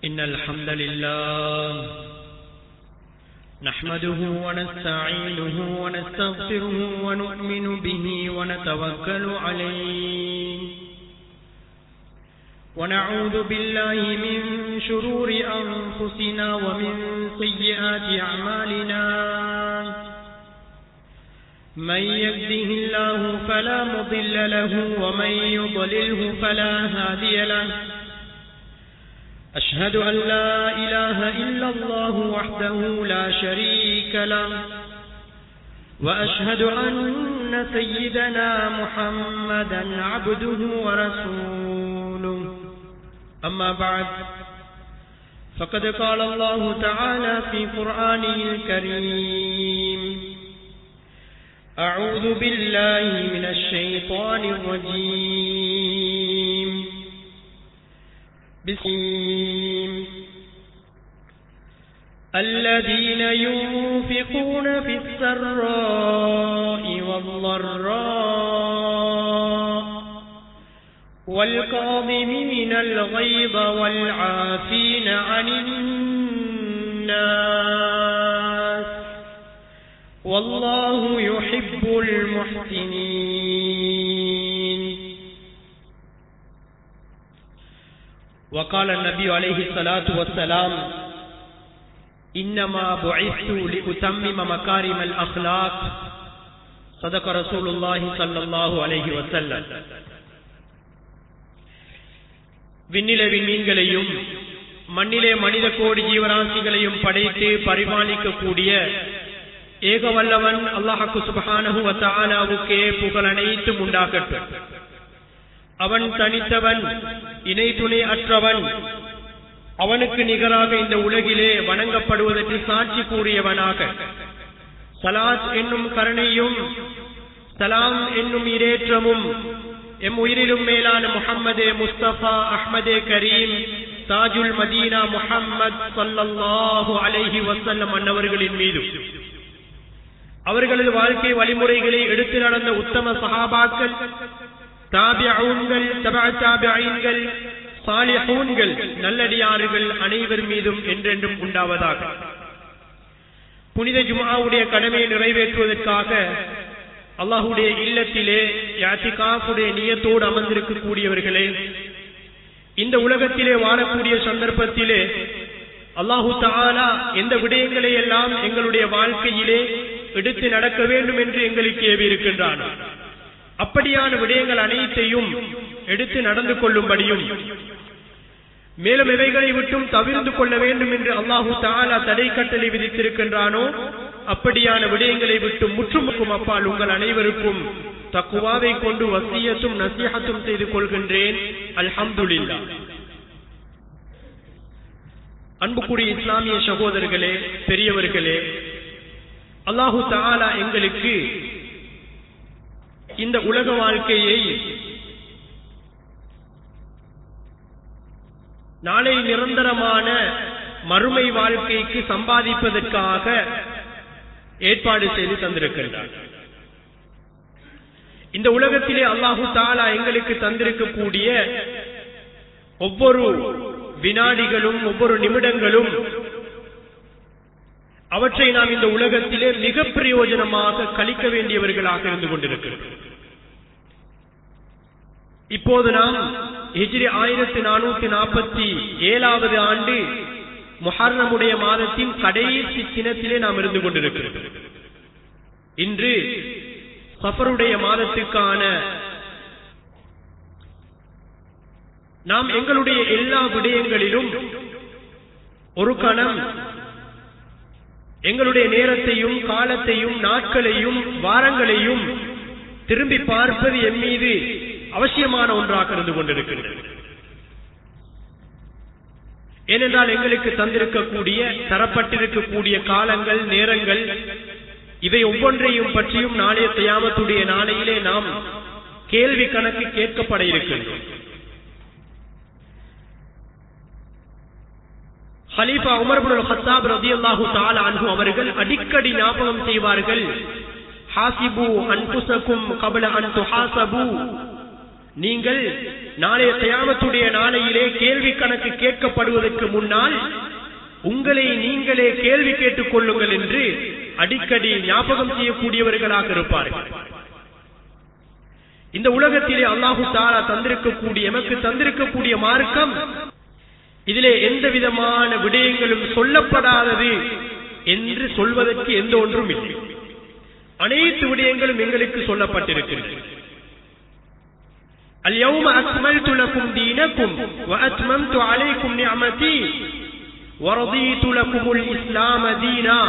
إن الحمد لله نحمده ونستعينه ونستغفره ونؤمن به ونتوكل عليه ونعوذ بالله من شرور أنفسنا ومن سيئات أعمالنا من يهده الله فلا مضل له ومن يضلله فلا هادي له أشهد أن لا إله إلا الله وحده لا شريك له وأشهد أن سيدنا محمدا عبده ورسوله أما بعد فقد قال الله تعالى في قرآنه الكريم أعوذ بالله من الشيطان الرجيم الذين ينفقون في السراء والضراء والكاظمين الغيظ والعافين عن الناس والله يحب المحسنين. وقال النبي عليه الصلاة والسلام إنما بعثت لأتمم مكارم الأخلاق صدق رسول الله صلى الله عليه وسلم. விண்ணிலே விண்மீன்களையும் மண்ணிலே மனித கோடி ஜீவராசிகளையும் படைத்து பரிபாலிக்கக்கூடிய ஏகவல்லவன் அல்லாஹ்வு சுப்ஹானஹு வ தஆலாவுக்கே புகழ் அனைத்தும் உண்டாகட்டும். அவன் தனித்தவன், இணை துணை அற்றவன், அவனுக்கு நிகராக இந்த உலகிலே வணங்கப்படுவதற்கு சாட்சி கூறியவனாக சலாத் என்னும் கருணையும் சலாம் என்னும் இரேற்றமும் எம் உயிரிலும் மேலான முஹம்மதே முஸ்தபா அஹ்மதே கரீம் தாஜுல் மதீனா முஹம்மத் ஸல்லல்லாஹு அலைஹி வஸல்லம் அன்னவர்களின் மீது, அவர்களது வாழ்க்கை வழிமுறைகளை எடுத்து நடந்த உத்தம சஹாபாக்கள், தாபிஊன்கள், தபஅ தாபிஈன்கள், சாலிஹூன்கள், நல்லடியார்கள் அனைவர் மீதும் என்றென்றும் உண்டாவதாக. புனித ஜும்ஆவுடைய கடமையை நிறைவேற்றுவதற்காக அல்லாஹ்வுடைய இல்லத்திலே இஅ்திகாஃபுடைய நியத்தோடு அமர்ந்திருக்கக்கூடியவர்களே, இந்த உலகத்திலே வாழக்கூடிய சந்தர்ப்பத்திலே அல்லாஹு தஆலா எந்த விடயங்களை எல்லாம் எங்களுடைய வாழ்க்கையிலே எடுத்து நடக்க வேண்டும் என்று எங்களுக்கு ஏவி இருக்கின்றான், அப்படியான விடயங்கள் அனைத்தையும் எடுத்து நடந்து கொள்ளும்படியும், மேலும் இவைகளை விட்டும் தவிர்த்து கொள்ள வேண்டும் என்று அல்லாஹு தஆலா தடை கட்டளை விதித்திருக்கின்றானோ அப்படியான விடயங்களை விட்டு முற்றுமுக்கும் அப்பால் உங்கள் அனைவருக்கும் தக்வாவை கொண்டு வசியத்தும் நசீஹத்தும் செய்து கொள்கின்றேன். அல்ஹம்துலில்லாஹ். அன்புக்குரிய இஸ்லாமிய சகோதரர்களே, பெரியவர்களே, அல்லாஹு தஆலா எங்களுக்கு இந்த உலக வாழ்க்கையை நாளை நிரந்தரமான மறுமை வாழ்க்கைக்கு சம்பாதிப்பதற்காக ஏற்பாடு செய்து தந்திருக்கின்றார். இந்த உலகத்திலே அல்லாஹு தஆலா எங்களுக்கு தந்திருக்கக்கூடிய ஒவ்வொரு வினாடிகளும் ஒவ்வொரு நிமிடங்களும் அவற்றை நாம் இந்த உலகத்திலே மிக பிரயோஜனமாக கழிக்க வேண்டியவர்களாக இருந்து கொண்டிருக்கிறோம். இப்போது நாம் ஹிஜ்ரி 1447வது ஆண்டு முஹர்ரமுடைய மாதத்தின் கடைசி தினத்திலே நாம் இருந்து கொண்டிருக்கிறோம். இன்று சஃபருடைய மாதத்துக்கான நாம் எங்களுடைய எல்லா விடயங்களிலும் ஒரு கணம் எங்களுடைய நேரத்தையும் காலத்தையும் நாட்களையும் வாரங்களையும் திரும்பி பார்ப்பது என் மீது அவசியமான ஒன்றாக இருந்து கொண்டிருக்கிறது. ஏனென்றால் எங்களுக்கு தந்திருக்கக்கூடிய தரப்பட்டிருக்கக்கூடிய காலங்கள், நேரங்கள், இவை ஒவ்வொன்றையும் பற்றியும் நாளைய கியாமத்துடைய நாளையிலே நாம் கேள்வி கணக்கு கேட்கப்பட இருக்கின்றோம். ஹலீஃபா உமர் இப்னுல் கத்தாப் ரலியல்லாஹு தஆலா அன்ஹு அவர்கள் அடிக்கடி ஞாபகம் செய்வார்கள், ஹாசிபு அன்ஃபுஸக்கும் கப்ல அன் துஹாசபு. நீங்கள் நாளைய கியாமத்துடைய நாளையிலே கேள்வி கணக்கு கேட்கப்படுவதற்கு முன்னால் உங்களை நீங்களே கேள்வி கேட்டுக் கொள்ளுங்கள் என்று அடிக்கடி ஞாபகம் செய்யக்கூடியவர்களாக இருப்பார்கள். இந்த உலகத்திலே அல்லாஹு தஆலா தந்திருக்கக்கூடிய எமக்கு தந்திருக்கக்கூடிய மார்க்கம் இதிலே எந்த விதமான விடயங்களும் சொல்லப்படாதது என்று சொல்வதற்கு எந்த ஒன்றும் இல்லை. அனைத்து விடயங்களும் எங்களுக்கு சொல்லப்பட்டிருக்கிறது. அல்-யௌம அக்மல்து லகும் தீனக்கும் வ அத்மம்து அலைக்கும் நிஅமதி வ ரதீது லகுமுல் இஸ்லாம தீனா.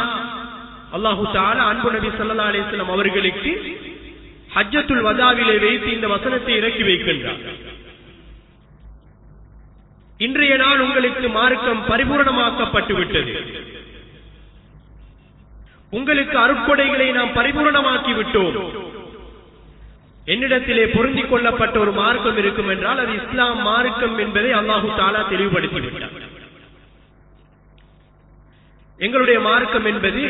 அல்லாஹு தஆலா அன்பு நபி ஸல்லல்லாஹு அலைஹி வஸல்லம் அவர்களுக்கு ஹஜ்ஜத்துல் வதாவிலே வைத்து இந்த வசனத்தை இறக்கி வைக்கின்றார். இன்றைய நாள் உங்களுக்கு மார்க்கம் பரிபூரணமாக்கப்பட்டு விட்டது, உங்களுக்கு அருட்கொடைகளை நாம் பரிபூரணமாக்கி விட்டோம். என்னிடத்திலே பொருந்திக் கொள்ளப்பட்ட ஒரு மார்க்கம் இருக்கும் என்றால் அது இஸ்லாம் மார்க்கம் என்பதை அல்லாஹு தஆலா தெளிவுபடுத்தி விட்டார். எங்களுடைய மார்க்கம் என்பது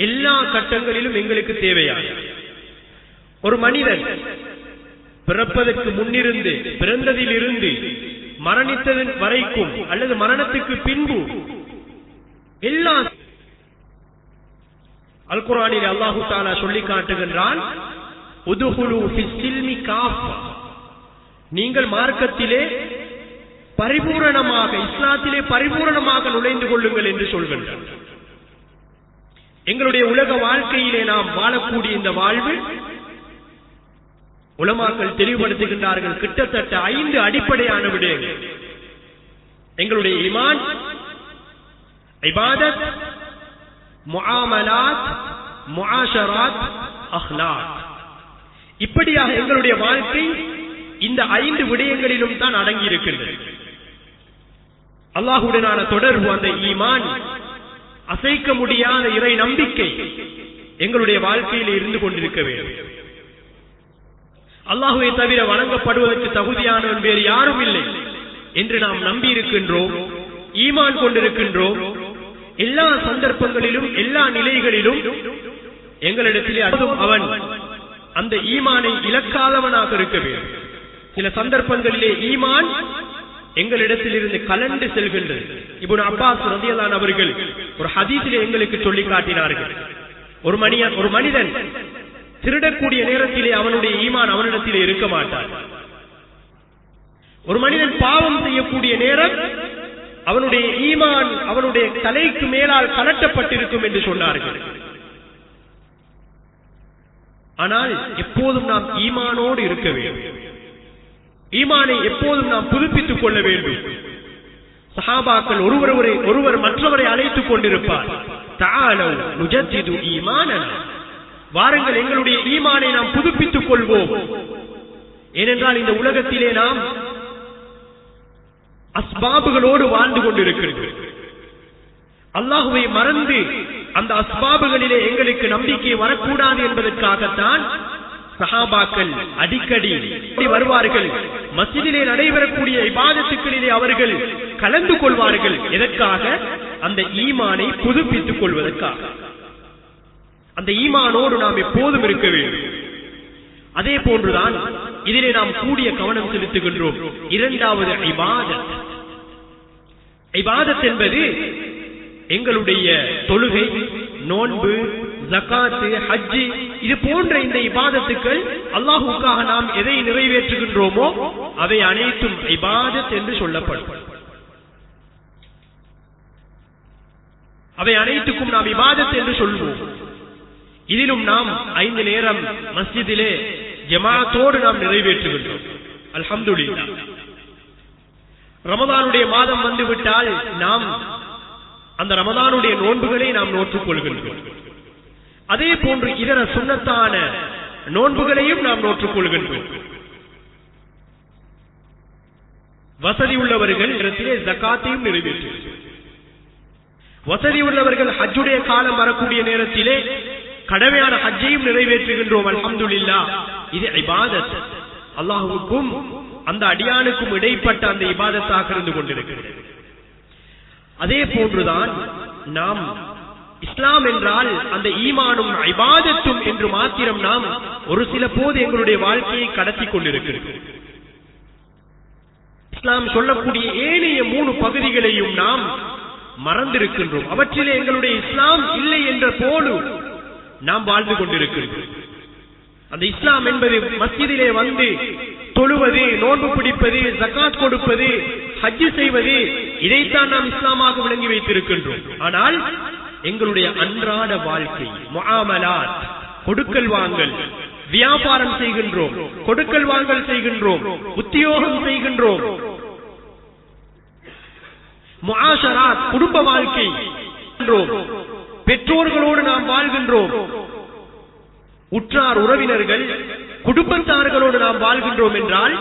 எல்லா கட்டங்களிலும் எங்களுக்கு தேவையானது. ஒரு மனிதன் பிறப்பதற்கு முன்னிருந்து, பிறந்ததிலிருந்து மரணித்ததன் வரைக்கும் அல்லது மரணத்துக்கு பின்பு எல்லா அல் குர்ஆனில் அல்லாஹு தஆலா சொல்லி காட்டுகின்றான், உதுஹுலு ஃபிஸ்ஸில்மி காஃபா, நீங்கள் மார்க்கத்திலே பரிபூரணமாக, இஸ்லாத்திலே பரிபூரணமாக நுழைந்து கொள்ளுங்கள் என்று சொல்கின்றான். எங்களுடைய உலக வாழ்க்கையிலே நாம் வாழக்கூடிய இந்த வாழ்வு உலமாக்கள் தெளிவுபடுத்துகின்றார்கள், கிட்டத்தட்ட 5 அடிப்படையான விடயங்கள். எங்களுடைய ஈமான், இபாதத், முஆமலாத், முஆஷராத், அஹ்லாக். இப்படியாக எங்களுடைய வாழ்க்கை இந்த 5 விடயங்களிலும் தான் அடங்கி இருக்கின்றது. அல்லாஹ்வுடனான தொடர்பு, அந்த ஈமான், அசைக்க முடியாத இறை நம்பிக்கை எங்களுடைய வாழ்க்கையில் இருந்து கொண்டிருக்க வேண்டும். அல்லாஹ்வை தவிர வணங்கப்படுவதற்கு தகுதியானவன் வேறு யாரும் இல்லை என்று நாம் நம்பி இருக்கின்றோம், ஈமான் கொண்டிருக்கின்றோம். எல்லா சந்தர்ப்பங்களிலும் எல்லா நிலைகளிலும் எங்களிடத்திலே அவன் அந்த ஈமானை இழக்காதவனாக இருக்க வேண்டும். சில சந்தர்ப்பங்களிலே ஈமான் எங்களிடத்தில் இருந்து கலண்டு செல்கின்றது. இப்னு அப்பாஸ் ரலியல்லாஹு அன்ஹு அவர்கள் ஒரு ஹதீஸிலே எங்களுக்கு சொல்லி காட்டினார்கள், ஒரு மனிதன் திருடக்கூடிய நேரத்திலே அவனுடைய ஈமான் அவனிடத்திலே இருக்க மாட்டார். ஒரு மனிதன் பாவம் செய்யக்கூடிய நேரம் அவனுடைய ஈமான் அவனுடைய தலைக்கு மேலால் கலட்டப்பட்டிருக்கும் என்று சொன்னார்கள். ஆனால் எப்போதும் நாம் ஈமானோடு இருக்க வேண்டும், ஈமானை எப்போதும் நாம் புதுப்பித்துக் கொள்ள வேண்டும். சஹாபாக்கள் ஒருவர் மற்றவரை அழைத்துக் கொண்டிருப்பார். தஆலு நுஜத்திது ஈமானனா, வாருங்கள் எங்களுடைய ஈமானை நாம் புதுப்பித்துக் கொள்வோம். ஏனென்றால் இந்த உலகத்திலே நாம் அஸ்பாபுகளோடு வாழ்ந்து கொண்டிருக்கிறது. அல்லாஹுவை மறந்து அந்த அஸ்பாபுகளிலே எங்களுக்கு நம்பிக்கை வரக்கூடாது என்பதற்காகத்தான் சஹாபாக்கள் அடிக்கடி வருவார்கள். மஸ்ஜிதிலே நடைபெறக்கூடிய இபாதத்துக்களிலே அவர்கள் கலந்து கொள்வார்கள். எதற்காக? அந்த ஈமானை புதுப்பித்துக் கொள்வதற்காக. அந்த ஈமானோடு நாம் எப்போதும் இருக்க வேண்டும். அதே போன்றுதான் இதிலே நாம் கூடிய கவனம் செலுத்துகின்றோம். இரண்டாவது இபாதத். இபாதத் என்பது எங்களுடைய தொழுகை, நோன்பு, ஜகாத், ஹஜ், இது போன்ற இந்த இபாதத்துக்கள் அல்லாஹ்வுக்காக நாம் எதை நிறைவேற்றுகின்றோமோ அவை அனைத்தும் இபாதத் என்று சொல்லப்படும். அவை அனைத்துக்கும் நாம் இபாதத் என்று சொல்வோம். இதிலும் நாம் 5 நேரம் மஸ்ஜிதிலே ஜமாஅத்தோடு நாம் நிறைவேற்றுகின்றோம். அல்ஹம்துலில்லாஹ். ரமதானுடைய மாதம் வந்துவிட்டால் நாம் அந்த ரமதானுடைய நோன்புகளை நாம் நோற்றுக் கொள்கின்றோம். அதே போன்று இதர சுன்னத்தான நோன்புகளையும் நாம் நோற்றுக் கொள்கின்றோம். வசதி உள்ளவர்கள் இடத்திலே ஜகாத்தையும் நிறைவேற்றுகின்றோம். வசதி உள்ளவர்கள் ஹஜ்ஜுடைய காலம் வரக்கூடிய நேரத்திலே கடமையான ஹஜ்ஜையும் நிறைவேற்றுகின்றோம். அல்ஹம்துலில்லாஹ். இது இபாதத். அல்லாஹ்வுக்கும் அந்த அடியானுக்கும் இடைப்பட்ட அந்த இபாதத்தாக இருந்து கொண்டிருக்கிறது. அதே போன்றுதான் நாம் இஸ்லாம் என்றால் அந்த ஈமானும் இபாதத்தும் என்று மாத்திரம் நாம் ஒரு சில போது எங்களுடைய வாழ்க்கையை கடத்தி கொண்டிருக்கிறது. இஸ்லாம் சொல்லக்கூடிய ஏனைய 3 பகுதிகளையும் நாம் மறந்திருக்கின்றோம். அவற்றிலே எங்களுடைய இஸ்லாம் இல்லை என்ற போல நாம் வாழ்ந்து கொண்டிருக்கின்றோம். அந்த இஸ்லாம் என்பது மஸ்ஜிதிலே வந்து தொழுவது, நோன்பு பிடிப்பது, ஜகாத் கொடுப்பது, ஹஜ் செய்வது, இதைத்தான் நாம் இஸ்லாமாக விளங்கி வைத்திருக்கின்றோம். ஆனால் எங்களுடைய அன்றாட வாழ்க்கை, முஆமலாத், கொடுக்கல் வாங்கல், வியாபாரம் செய்கின்றோம், கொடுக்கல் வாங்கல் செய்கின்றோம், உத்தியோகம் செய்கின்றோம், முஆஷராத், குடும்ப வாழ்க்கை, பெற்றோர்களோடு நாம் வாழ்கின்றோம், உற்றார் உறவினர்கள் குடும்பத்தார்களோடு நாம் வாழ்கின்றோம் என்றால்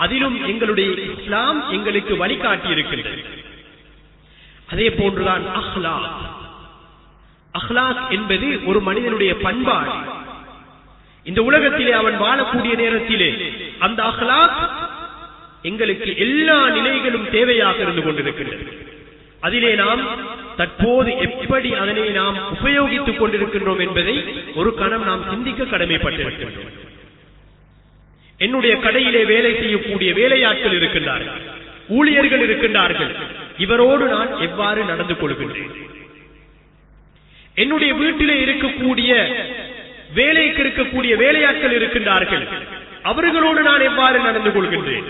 அதிலும் எங்களுடைய இஸ்லாம் எங்களுக்கு வழிகாட்டி இருக்கின்றது. அதே போன்றுதான் அஹ்லாக். அஹ்லாக் என்பது ஒரு மனிதனுடைய பண்பாடு. இந்த உலகத்திலே அவன் வாழக்கூடிய நேரத்திலே அந்த அஹ்லாக் எங்களுக்கு எல்லா நிலைகளும் தேவையாக இருந்து கொண்டிருக்கின்றது. அதிலே நாம் தற்போது எப்படி அதனை நாம் உபயோகித்துக் கொண்டிருக்கின்றோம் என்பதை ஒரு கணம் நாம் சிந்திக்க கடமைப்பட்டிருக்கின்றோம். என்னுடைய கடையிலே வேலை செய்யக்கூடிய வேலையாட்கள் இருக்கின்றார்கள், ஊழியர்கள் இருக்கின்றார்கள். இவரோடு நான் எவ்வாறு நடந்து கொள்கின்றேன்? என்னுடைய வீட்டிலே இருக்கக்கூடிய வேலைக்கு இருக்கக்கூடிய வேலையாட்கள் இருக்கின்றார்கள், அவர்களோடு நான் எவ்வாறு நடந்து கொள்கின்றேன்?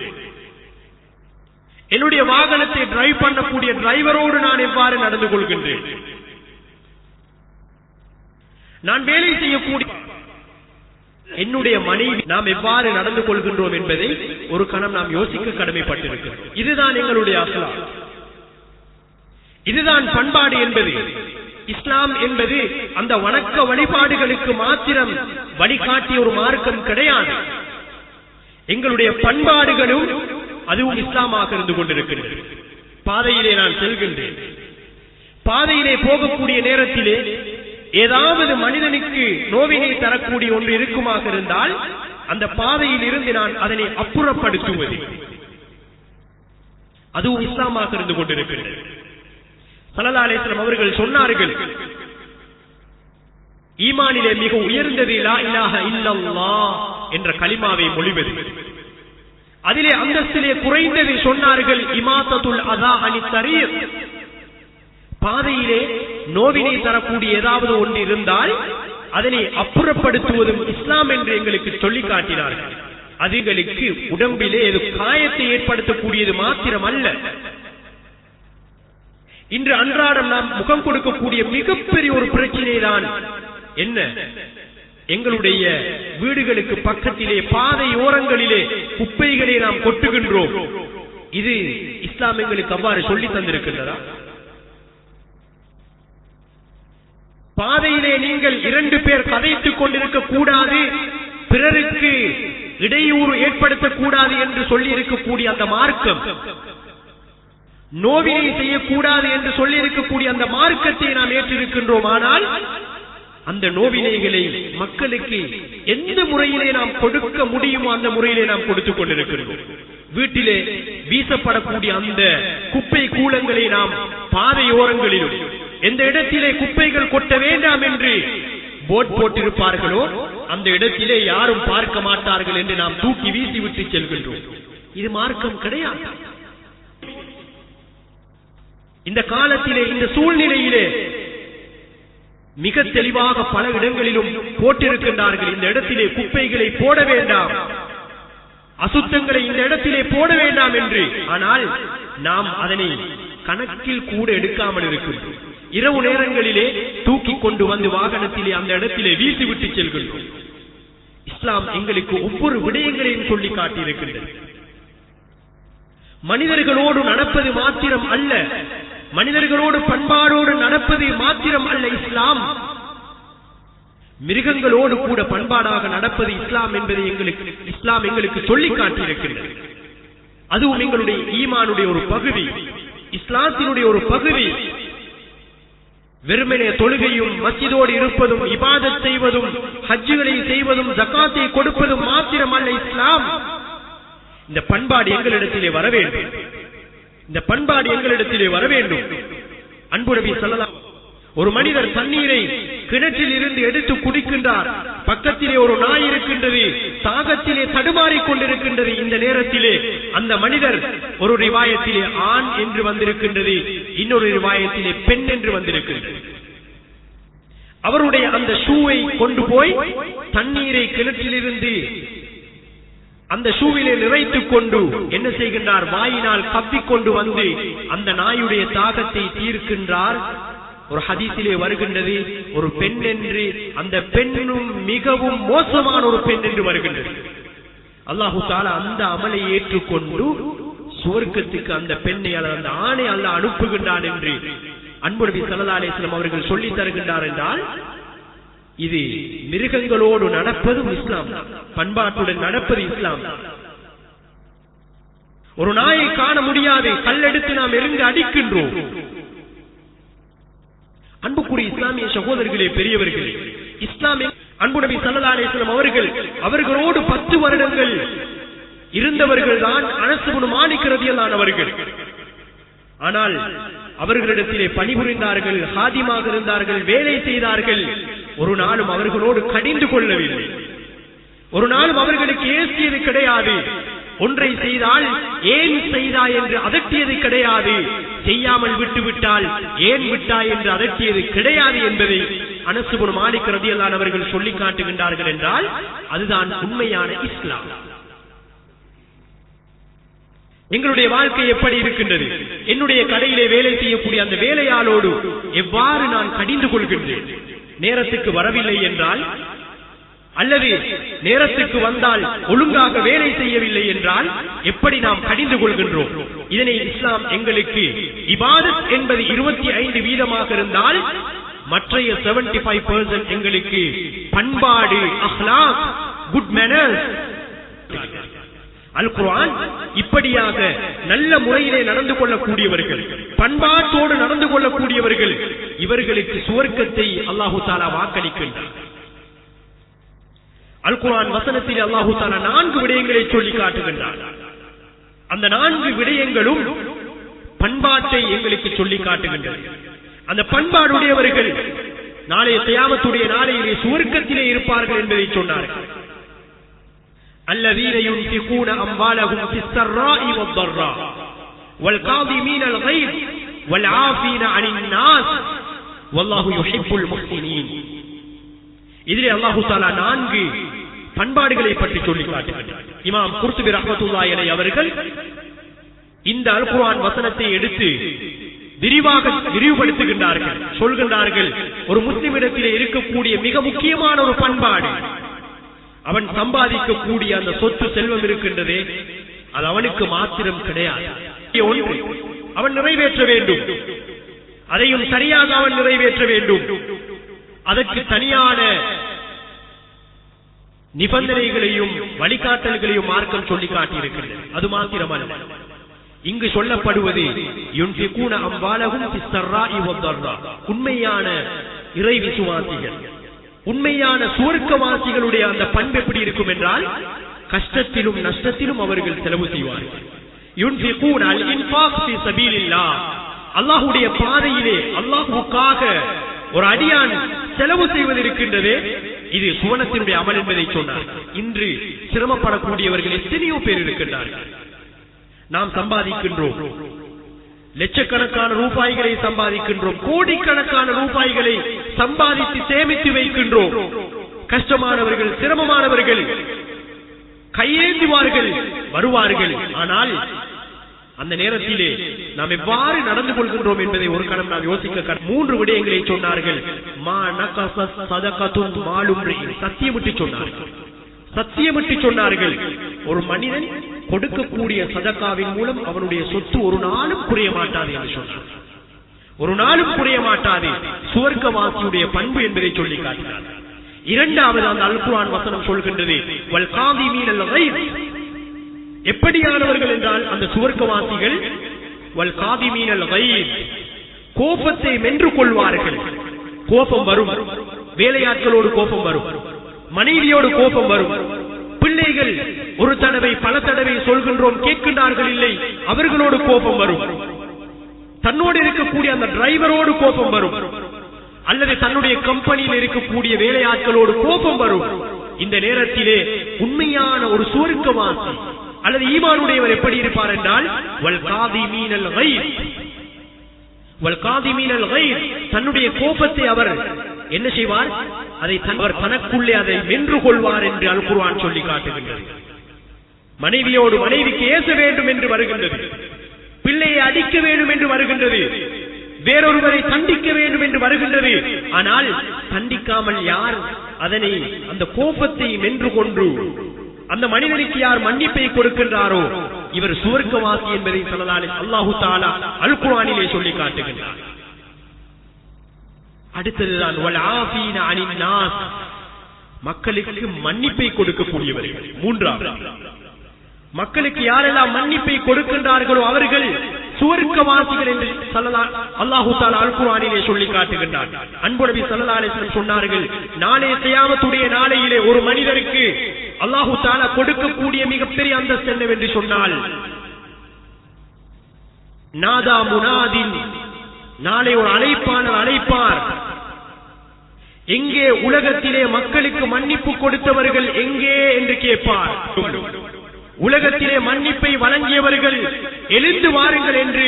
என்னுடைய வாகனத்தை டிரைவ் பண்ணக்கூடிய டிரைவரோடு நான் எவ்வாறு நடந்து கொள்கின்றேன்? நான் வேலை செய்யக்கூடிய என்னுடைய மனைவி நாம் எவ்வாறு நடந்து கொள்கின்றோம் என்பதை ஒரு கணம் நாம் யோசிக்க கடமைப்பட்டிருக்கிறோம். இதுதான் எங்களுடைய அஹ்லாக், இதுதான் பண்பாடு என்பது. இஸ்லாம் என்பது அந்த வணக்க வழிபாடுகளுக்கு மாத்திரம் வழிகாட்டிய ஒரு மார்க்கம் கிடையாது. எங்களுடைய பண்பாடுகளும் அதுவும் இஸ்லாமாக இருந்து கொண்டிருக்கிறது. பாதையிலே நான் செல்கின்றேன், பாதையிலே போகக்கூடிய நேரத்திலே ஏதாவது மனிதனுக்கு நோவினை தரக்கூடிய ஒன்று இருக்குமாக இருந்தால் அந்த பாதையில் இருந்து நான் அதனை அப்புறப்படுத்துவது அதுவும் இஸ்லாமாக இருந்து கொண்டிருக்கிறது. ஸல்லல்லாஹு அலைஹி வஸல்லம் அவர்கள் சொன்னார்கள், ஈமானிலே மிக உயர்ந்தது லா இலாஹ இல்லல்லாஹ் என்ற கலிமாவை மொழிவது. அதிலே அந்தஸ்திலே குறைந்ததை சொன்னார்கள் இமாத்தத்துல் அதா அனி தரீக். பாதையிலே நோவினை தரக்கூடிய ஏதாவது ஒன்று இருந்தால் அதனை அப்புறப்படுத்துவதும் இஸ்லாம் என்று எங்களுக்கு சொல்லி காட்டினார்கள். அது எங்களுக்கு உடம்பிலே ஏதோ காயத்தை ஏற்படுத்தக்கூடியது மாத்திரம் அல்ல. இன்று அன்றாடம் நாம் முகம் கொடுக்கக்கூடிய மிகப்பெரிய ஒரு பிரச்சனை தான் என்ன? எங்களுடைய வீடுகளுக்கு பக்கத்திலே பாதை ஓரங்களிலே குப்பைகளை நாம் கொட்டுகின்றோம். இது இஸ்லாம் எங்களுக்கு அவ்வாறு சொல்லி தந்திருக்கின்றதா? பாதையிலே நீங்கள் 2 பேர் கதைத்துக் கொண்டிருக்க கூடாது, பிறருக்கு இடையூறு ஏற்படுத்தக்கூடாது என்று சொல்லி இருக்கக்கூடிய அந்த மார்க்கம், நோவினை செய்யக்கூடாது என்று சொல்லி இருக்கக்கூடிய அந்த மார்க்கத்தை நாம் ஏற்றிருக்கின்றோம். ஆனால் அந்த நோவினைகளை மக்களுக்கு எந்த முறையிலே நாம் கொடுக்க முடியுமோ அந்த முறையிலே நாம் கொடுத்துக் கொண்டிருக்கின்றோம். வீட்டிலே வீசப்படக்கூடிய அந்த குப்பை கூலங்களை நாம் பாதையோரங்களிலும் எந்த இடத்திலே குப்பைகள் கொட்ட வேண்டாம் என்று போர்ட் போட்டிருப்பார்களோ அந்த இடத்திலே யாரும் பார்க்க மாட்டார்கள் என்று நாம் தூக்கி வீசிவிட்டு செல்கின்றோம். இது மார்க்கம் கிடையாது. இந்த காலத்திலே இந்த சூழ்நிலையிலே மிக தெளிவாக பல இடங்களிலும் போட்டிருக்கின்றார்கள், இந்த இடத்திலே குப்பைகளை போட வேண்டாம், அசுத்தங்களை இந்த இடத்திலே போட வேண்டாம் என்று. ஆனால் நாம் அதனை கணக்கில் கூட எடுக்காமல் இருக்கின்றோம். இரவு நேரங்களிலே தூக்கி கொண்டு வந்து வாகனத்திலே அந்த இடத்திலே வீசிவிட்டு செல்கின்றோம். இஸ்லாம் எங்களுக்கு ஒவ்வொரு விடயங்களையும் சொல்லி காட்டியிருக்கின்றது. மனிதர்களோடு நடப்பது மாத்திரம் அல்ல, மனிதர்களோடு பண்பாடோடு நடப்பது மாத்திரம் அல்ல இஸ்லாம், மிருகங்களோடு கூட பண்பாடாக நடப்பது இஸ்லாம் என்பதை இஸ்லாம் எங்களுக்கு சொல்லி காட்டியிருக்கின்றது. அதுவும் எங்களுடைய ஈமானுடைய ஒரு பகுதி, இஸ்லாத்தினுடைய ஒரு பகுதி. வெறுமனே தொழுகையும் மஸ்ஜிதோடு இருப்பதும் இபாதத் செய்வதும் ஹஜ்ஜுகளை செய்வதும் ஜகாத்தை கொடுப்பதும் மாத்திரம் அல்ல இஸ்லாம். இந்த பண்பாடு எங்களிடத்திலே வர வேண்டும், இந்த பண்பாடு எங்களிடத்திலே வர வேண்டும். அன்பு நபி ஸல்லல்லாஹு அலைஹி வஸல்லம், ஒரு மனிதர் தண்ணீரை கிணற்றில் இருந்து எடுத்து குடிக்கின்றார். பக்கத்திலே ஒரு நாய் இருக்கின்றது, தாகத்திலே தடுமாறிக் கொண்டிருக்கின்றது. இந்த நேரத்திலே அந்த மனிதர் ஒரு ரிவாயத்திலே ஆண் என்று வந்திருக்கின்றது, இன்னொரு ரிவாயத்திலே பெண் என்று வந்திருக்கின்றது. அவருடைய அந்த ஷூவை கொண்டு போய் தண்ணீரை கிணற்றிலிருந்து அந்த ஷூவிலே நிறைத்துக் கொண்டு என்ன செய்கின்றார், வாயினால் கவ்விக்கொண்டு வந்து அந்த நாயுடைய தாகத்தை தீர்க்கின்றார். ஒரு ஹதீஸிலே வருகின்றது ஒரு பெண் என்று, அந்த பெண்ணும் மிகவும் மோசமான ஒரு பெண் என்று வருகின்றது. அல்லாஹு தஆலா அந்த அமலை ஏற்றுக்கொண்டு சுவர்க்கத்துக்கு அந்த பெண்ணை அந்த ஆணை அல்லாஹ் அனுப்புகின்றான் என்று அன்பு நபி ஸல்லல்லாஹு அலைஹி வஸல்லம் அவர்கள் சொல்லித் தருகின்றார். என்றால் இது மிருகங்களோடு நடப்பதும் இஸ்லாம், பண்பாட்டுடன் நடப்பது இஸ்லாம். ஒரு நாயை காண முடியாது, கல்லெடுத்து நாம் எரிந்து அடிக்கின்றோம். அன்புக்குரிய இஸ்லாமிய சகோதரர்களே, பெரியவர்களே, இஸ்லாமிய அன்பு நபி ஸல்லல்லாஹு அலைஹி வஸல்லம் அவர்களோடு 10 வருடங்கள் இருந்தவர்கள் தான் அனஸ் இப்னு மாலிக் ரலியல்லாஹு அன்ஹு அவர்கள். ஆனால் அவர்களிடத்திலே பணிபுரிந்தார்கள், ஹாதிமாக இருந்தார்கள், வேலை செய்தார்கள். ஒரு நாளும் அவர்களோடு கடிந்து கொள்ளவில்லை, ஒரு நாளும் அவர்களுக்கு ஏசியது கிடையாது. ஒன்றை செய்தால் ஏன் செய்தாய் என்று அதட்டியது கிடையாது, செய்யாமல் விட்டுவிட்டால் ஏன் விட்டாய் என்று அதட்டியது கிடையாது என்பதை அனஸ் இப்னு மாலிக் ரலியல்லாஹு அன்ஹு அவர்கள் சொல்லி காட்டுகின்றார்கள். என்றால் அதுதான் உண்மையான இஸ்லாம். எங்களுடைய வாழ்க்கை எப்படி இருக்கின்றது? என்னுடைய கடையிலே வேலை செய்யக்கூடிய அந்த வேலையாளோடு எவ்வாறு நான் கடிந்து கொள்கின்றேன்? நேரத்துக்கு வரவில்லை என்றால், அல்லது நேரத்துக்கு வந்தால் ஒழுங்காக வேலை செய்யவில்லை என்றால் எப்படி நாம் கடிந்து கொள்கின்றோம்? இதனை இஸ்லாம் எங்களுக்கு இபாதத் என்பது 25% இருந்தால் மற்றைய 75% எங்களுக்கு பண்பாடு, அஹ்லாக், குட் மேனர்ஸ். அல் குர்ஆன் இப்படியாக நல்ல முறையிலே நடந்து கொள்ளக்கூடியவர்கள், பண்பாட்டோடு நடந்து கொள்ளக்கூடியவர்கள், இவர்களுக்கு சுவர்க்கத்தை அல்லாஹு தஆலா வாக்களிக்கின்றார். அல் குர்ஆன் வசனத்தில் அல்லாஹு தஆலா 4 விடயங்களை சொல்லி காட்டுகின்றார். அந்த 4 விடயங்களும் பண்பாட்டை எங்களுக்கு சொல்லி காட்டுகின்றன. அந்த பண்பாடுடையவர்கள் நாளைய கியாமத்துடைய நாளையிலே சுவர்க்கத்திலே இருப்பார்கள் என்பதை சொன்னார்கள். الذين ينفقون أموالهم في السراء والضراء والكاظمين الغيظ والعافين عن الناس والله يحب المحسنين. இதிலே அல்லாஹ் தஆலா 4 பண்பாடுகளை பற்றி சொல்லி காட்டுகிறார். இமாம் குர்துபி ரஹ்மத்துல்லாஹி அலைஹி அவர்கள் இந்த அல் குர்ஆன் வசனத்தை எடுத்து விரிவுபடுத்துகின்றார்கள். சொல்கின்றார்கள், ஒரு முஸ்லிமிடத்திலே இருக்கக்கூடிய மிக முக்கியமான ஒரு பண்பாடு, அவன் சம்பாதிக்கக்கூடிய அந்த சொத்து செல்வம் இருக்கின்றதே, அது அவனுக்கு மாத்திரம் கிடையாது. ஒன்று அவன் நிறைவேற்ற வேண்டும், அதையும் சரியாக அவன் நிறைவேற்ற வேண்டும். அதற்கு தனியான நிபந்தனைகளையும் வழிகாட்டல்களையும் மார்க்கம் சொல்லி காட்டியிருக்கிறது. அது மாத்திரமல்ல, இங்கு சொல்லப்படுவது யுன்ஃபிகூன அம்வாலஹும் ஃபிஸ்ஸர்ராஇ வத்தர்ரா, உண்மையான இறை விசுவாசிகள், உண்மையான சுவர்க்கவாசிகளுடைய அந்த பண்பு எப்படி இருக்கும் என்றால், கஷ்டத்திலும் நஷ்டத்திலும் அவர்கள் செலவு செய்வார்கள். யுன்ஃபிகூன அல் இன்ஃபாக் ஃபீ சபீலில்லாஹ், அல்லாஹ்வுடைய பாதையிலே அல்லாஹ்வுக்காக ஒரு அடியான் செலவு செய்வது இருக்கின்றதே, இது சுவனத்தினுடைய அமல் என்பதை சொன்னார். இன்று சிரமப்படக்கூடியவர்கள் எத்தனையோ பேர் இருக்கின்றார்கள். நாம் சம்பாதிக்கின்றோம், லட்சக்கணக்கான ரூபாய்களை சம்பாதிக்கின்றோம், கோடிக்கணக்கான ரூபாய்களை சம்பாதித்து சேமித்து வைக்கின்றோம். கஷ்டமானவர்கள், சிரமமானவர்கள் கையேந்துவார்கள், வருவார்கள். ஆனால் அந்த நேரத்திலே நாம் எவ்வாறு நடந்து கொள்கின்றோம் என்பதை ஒரு கணம் நாம் யோசிக்க 3 விடயங்களை சொன்னார்கள். மா நகஸத் ஸதகத்துன் மாலும்ரி, சத்தியமிட்டு சொன்னார்கள். சத்தியமிட்டு சொன்னார்கள், ஒரு மனிதன் கொடுக்கக்கூடிய சதகாவின் மூலம் அவனுடைய சொத்து ஒரு நாளும் குறைய மாட்டாது என்று சொன்னார். ஒரு நாளும் குறைய மாட்டாது. சுவர்க்கவாசியுடைய பண்பு என்பதை சொல்லி காட்டினார். இரண்டாவது அந்த அல் குர்ஆன் வசனம் சொல்கின்றது, வல் காதிமீனல் கைஸ், எப்படியானவர்கள் என்றால் அந்த சுவர்க்கவாசிகள் வல் காதிமீனல் கைஸ், கோபத்தை வென்று கொள்வார்கள். கோபம் வரும், வேலையாட்களோடு கோபம் வரும், மனைவியோடு கோபம் வரும், பிள்ளைகள் ஒரு தடவை பல தடவை சொல்கின்றோம் கேட்கின்றார்கள் இல்லை, அவர்களோடு கோபம் வரும், தன்னோடு இருக்கக்கூடிய அந்த டிரைவரோடு கோபம் வரும், அல்லது தன்னுடைய கம்பெனியில் இருக்கக்கூடிய வேலையாட்களோடு கோபம் வரும். இந்த நேரத்திலே உண்மையான ஒரு சுவர்க்கவாசி அல்லது ஈமானுடையவர் எப்படி இருப்பார் என்றால் தன்னுடைய கோபத்தை அவர் என்ன செய்வார்? அதை அவர் தனக்குள்ளே அதை வென்று கொள்வார் என்று அல் குர்ஆன் சொல்லி காட்டுகின்றது. மனைவியோடு மனைவிக்கு ஏச வேண்டும் என்று வருகின்றது, பிள்ளையை அடிக்க வேண்டும் என்று வருகின்றது, வேறொருவரை தண்டிக்க வேண்டும் என்று வருகின்றது. ஆனால் தண்டிக்காமல் யார் அதனை அந்த கோபத்தை வென்று கொண்டு அந்த மனிதனுக்கு யார் மன்னிப்பை கொடுக்கின்றாரோ இவர் சுவர்க்கவாசி என்பதை அல்லாஹு தஆலா அல் குர்ஆனிலே சொல்லி காட்டுகின்றார். அடுத்ததுதான் வல் ஆஃபீன அனின் நாஸ், மக்களுக்கு மன்னிப்பை கொடுக்கக்கூடியவர்கள். மூன்றாவது, மக்களுக்கு யாரெல்லாம் மன்னிப்பை கொடுக்கின்றார்களோ அவர்கள் சுவர்க்கவாசிகள் என்று அல்லாஹு தஆலா அல் குர்ஆனிலே சொல்லி காட்டுகின்றார். அன்பு நபி ஸல்லல்லாஹு அலைஹி வஸல்லம் சொன்னார்கள், நாளை கியாமத்துடைய நாளையிலே ஒரு மனிதருக்கு அல்லாஹு தஆலா கொடுக்கக்கூடிய மிகப்பெரிய அந்தஸ்து என்னவென்று சொன்னால், நாதா முனாதின், நாளை ஒரு அழைப்பாளர் அழைப்பார், எங்கே உலகத்திலே மக்களுக்கு மன்னிப்பு கொடுத்தவர்கள் எங்கே என்று கேட்பார். உலகத்திலே மன்னிப்பை வழங்கியவர்கள் எழுந்து வாருங்கள் என்று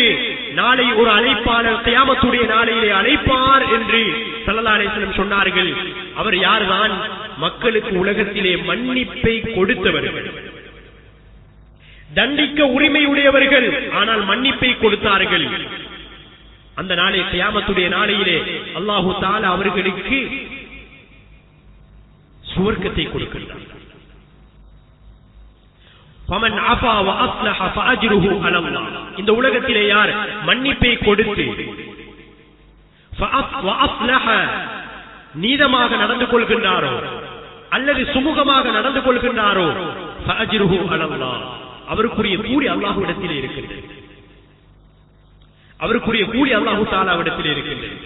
நாளை ஒரு அழைப்பாளர் கியாமத்துடைய நாளையிலே அழைப்பார் என்று ஸல்லல்லாஹு அலைஹி வஸல்லம் சொன்னார்கள். அவர் யார்தான்? மக்களுக்கு உலகத்திலே மன்னிப்பை கொடுத்தவர்கள், தண்டிக்க உரிமையுடையவர்கள், ஆனால் மன்னிப்பை கொடுத்தார்கள். அந்த நாளை கியாமத்துடைய நாளையிலே அல்லாஹு தஆலா அவர்களுக்கு சுவர்க்கத்தை கொடுக்கின்றார். ஃபமன் அஃபா வ அஸ்லஹ ஃபஅஜ்ருஹு அலல்லாஹ், இந்த உலகத்திலே யார் மன்னிப்பை கொடுத்து வ அஸ்லஹ நீதமாக நடந்து கொள்கின்றாரோ அல்லது சுமூகமாக நடந்து கொள்கின்றாரோ ஃபஅஜ்ருஹு அலல்லாஹ், அவருக்குரிய கூலி அல்லாஹ்விடத்திலே இருக்கின்றது. அவருக்குரிய கூலி அல்லாஹு தஆலாவிடத்திலே இருக்கின்றது.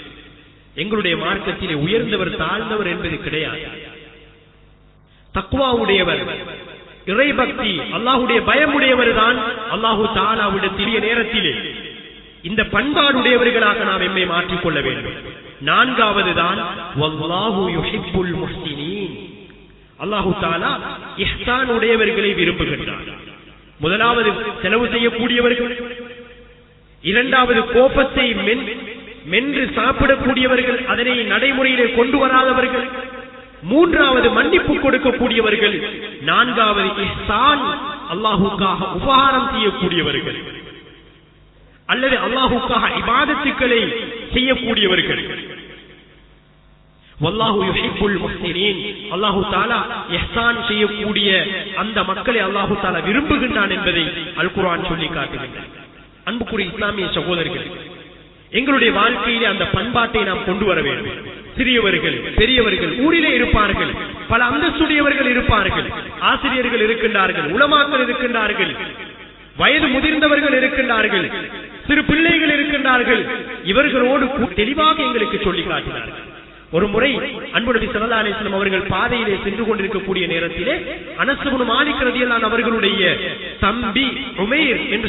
எங்களுடைய மார்க்கத்திலே உயர்ந்தவர் தாழ்ந்தவர் என்பது கிடையாது. தக்வாவுடையவர், இறைபக்தி, அல்லாஹ்வுடைய பயமுடையவர் தான் அல்லாஹு தஆலாவிடத்திலே நேரத்திலே இந்த பண்பாடுடையவர்களாக நாம் எம்மை மாற்றிக்கொள்ள வேண்டும். நான்காவது தான் வல்லாஹு யுஹிப்புல் முஹ்சினீன், அல்லாஹு தஆலா இஹ்சான் உடையவர்களை விரும்புகின்றார். முதலாவது செலவு செய்யக்கூடியவர்கள், இரண்டாவது கோபத்தை மென்று சாப்பிடக்கூடியவர்கள், அதனை நடைமுறையிலே கொண்டு வராதவர்கள், மூன்றாவது மன்னிப்பு கொடுக்கக்கூடியவர்கள், நான்காவது இஹ்சான் அல்லாஹுக்காக உபகாரம் செய்யக்கூடியவர்கள் அல்லது அல்லாஹுக்காக இபாதத்துக்களை செய்யக்கூடியவர்கள். வல்லாஹு யுஹிப்புல் முஹ்சினீன், அல்லாஹு தஆலா இஹ்சான் செய்யக்கூடிய அந்த மக்களை அல்லாஹு தஆலா விரும்புகின்றான் என்பதை அல் குர்ஆன் சொல்லி காட்டுகின்றார். அன்புக்குரிய இஸ்லாமிய சகோதரர்கள், எங்களுடைய வாழ்க்கையிலே அந்த பண்பாட்டை நாம் கொண்டு வர வேண்டும். சிறியவர்கள் பெரியவர்கள் ஊரிலே இருப்பார்கள், பல அந்தஸ்துடையவர்கள் இருப்பார்கள், ஆசிரியர்கள் இருக்கின்றார்கள், உலமாக்கள் இருக்கின்றார்கள், வயது முதிர்ந்தவர்கள் இருக்கின்றார்கள், சிறு பிள்ளைகள் இருக்கின்றார்கள். இவர்களோடு தெளிவாக எங்களுக்கு சொல்லி காட்டினார்கள். ஒரு முறை அன்பு நபி ஸல்லல்லாஹு அலைஹி வஸல்லம் அவர்கள் பாதையிலே சென்று கொண்டிருக்கக்கூடிய நேரத்திலே அனஸ் இப்னு மாலிக் ரலியல்லாஹு அன்ஹு அவர்களுடைய தம்பி உமைர் என்று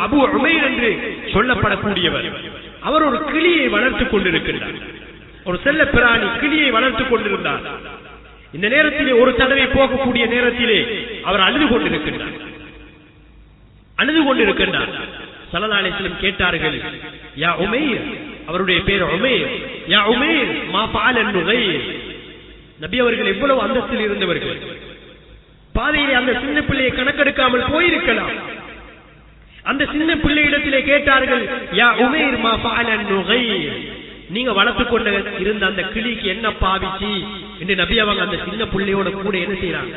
அபு உமைர் என்று சொல்லப்படக்கூடியவர், அவர் ஒரு கிளியை வளர்த்துக் கொண்டிருக்கின்றார். ஒரு செல்ல பிராணி கிளியை வளர்த்துக் கொண்டிருந்தார். இந்த நேரத்திலே ஒரு தடவை போகக்கூடிய நேரத்திலே அவர் அழுது கொண்டிருக்கின்றார். ஸல்லல்லாஹு அலைஹி வஸல்லம் கேட்டார்கள், யா உமைர், அவருடைய பேர் உமைர், யா உமைர் மா ஃபஅல நுகைர். நபி அவர்கள் எவ்வளவு அந்தஸ்தில் இருந்தவர்கள், பாதையிலே அந்த சின்ன பிள்ளையை கணக்கெடுக்காமல் போயிருக்கலாம். அந்த சின்ன பிள்ளையிடத்திலே கேட்டார்கள், யா உமைர் மா ஃபஅல நுகைர், நீங்க வளர்த்து கொண்டு இருந்த அந்த கிளிக்கு என்ன பாவிச்சு என்று நபி அவங்க அந்த சின்ன பிள்ளையோட கூட என்ன செய்யறாங்க,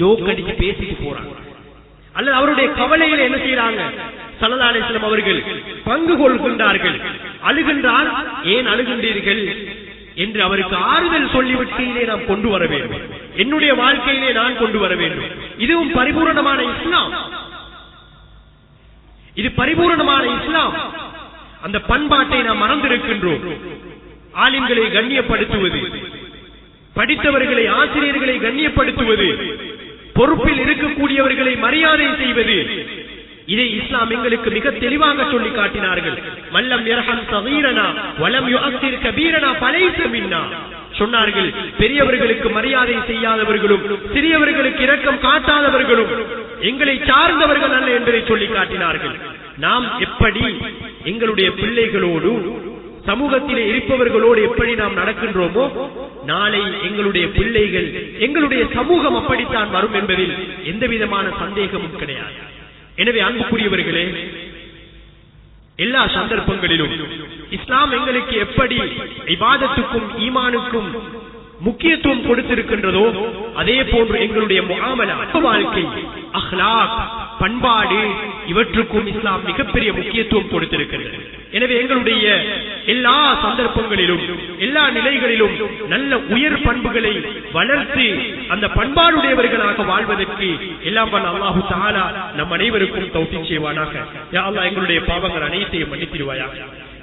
ஜோக் அடிச்சு பேசிட்டு போறாங்க. அல்லது அவருடைய கவலைகளை என்ன செய்யறாங்க, ஸல்லல்லாஹு அலைஹி வஸல்லம் அவர்கள் பங்கு கொள்கின்றார்கள். அழுகின்றால் ஏன் அழுகின்றீர்கள் என்று அவருக்கு ஆறுதல் சொல்லிவிட்டு நாம் கொண்டு வர வேண்டும். என்னுடைய வாழ்க்கையிலே நான் கொண்டு வர வேண்டும். இதுவும் பரிபூரணமான இஸ்லாம். இது பரிபூரணமான இஸ்லாம். அந்த பண்பாட்டை நாம் மறந்திருக்கின்றோம். ஆலிம்களை கண்ணியப்படுத்துவது, படித்தவர்களை ஆசிரியர்களை கண்ணியப்படுத்துவது, பொறுப்பில் இருக்கக்கூடியவர்களை மரியாதை செய்வது, இதை இஸ்லாம் எங்களுக்கு மிக தெளிவாக சொல்லி காட்டினார்கள். மல்லம் யர்ஹம் ஸகீரனா வலம் யுஅக்கிர் கபீரனா ஃபலைஸ மின்னா. சொன்னார்கள், பெரியவர்களுக்கு மரியாதை செய்யாதவர்களும் சிறியவர்களுக்கு இரக்கம் காட்டாதவர்களும் எங்களை சார்ந்தவர்கள் அல்ல என்பதை சொல்லி காட்டினார்கள். நாம் எப்படி எங்களுடைய பிள்ளைகளோடு சமூகத்திலே இருப்பவர்களோடு எப்படி நாம் நடக்கின்றோமோ நாளை எங்களுடைய பிள்ளைகள் எங்களுடைய சமூகம் அப்படித்தான் வரும் என்பதில் எந்த விதமான சந்தேகமும் கிடையாது. எனவே அன்புக்குரியவர்களே, எல்லா சந்தர்ப்பங்களிலும் இஸ்லாம் எங்களுக்கு எப்படி இபாதத்துக்கும் ஈமானுக்கும் முக்கியத்துவம் கொடுத்திருக்கின்றதோ அதே போன்று எங்களுடைய முஆமலா வாழ்க்கை, அஹ்லாக், பண்பாடு இவற்றுக்கும் இஸ்லாம் மிகப்பெரிய முக்கியத்துவம் கொடுத்திருக்கிறது. எனவே எங்களுடைய எல்லா சந்தர்ப்பங்களிலும் எல்லா நிலைகளிலும் நல்ல உயர் பண்புகளை வளர்த்து அந்த பண்பாடுடையவர்களாக வாழ்வதற்கு எல்லாம் வல்ல அல்லாஹு தஆலா நம் அனைவருக்கும் தௌஃபீக் செய்வானாக. யா அல்லாஹ், எங்களுடைய பாவங்கள் அனைத்தையும் மன்னித்திடுவாயாக.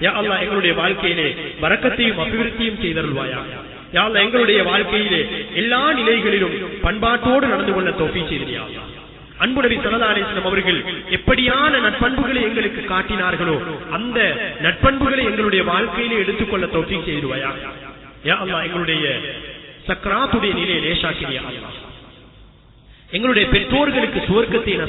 யா அல்லாஹ், எங்களுடைய வாழ்க்கையிலே பரக்கத்தையும் அபிவிருத்தியும் செய்தருள்வாயாக. யா அல்லாஹ், எங்களுடைய வாழ்க்கையிலே எல்லா நிலைகளிலும் பண்பாட்டோடு நடந்து கொள்ள தௌஃபீக் செய்திருவாயாக. அன்பு நபி ஸல்லல்லாஹு அலைஹி வஸல்லம் அவர்கள் எப்படியான நட்பண்புகளை எங்களுக்கு காட்டினார்களோ அந்த நட்பண்புகளை எங்களுடைய வாழ்க்கையிலே எடுத்துக்கொள்ள தௌஃபீக் செய்திருவாயாக. யா அல்லாஹ், எங்களுடைய சக்ராத்துடைய நிலையை லேசாக்கிறியா அல்லாஹ். எங்களுடைய பெற்றோர்களுக்கு சுவர்க்கத்தை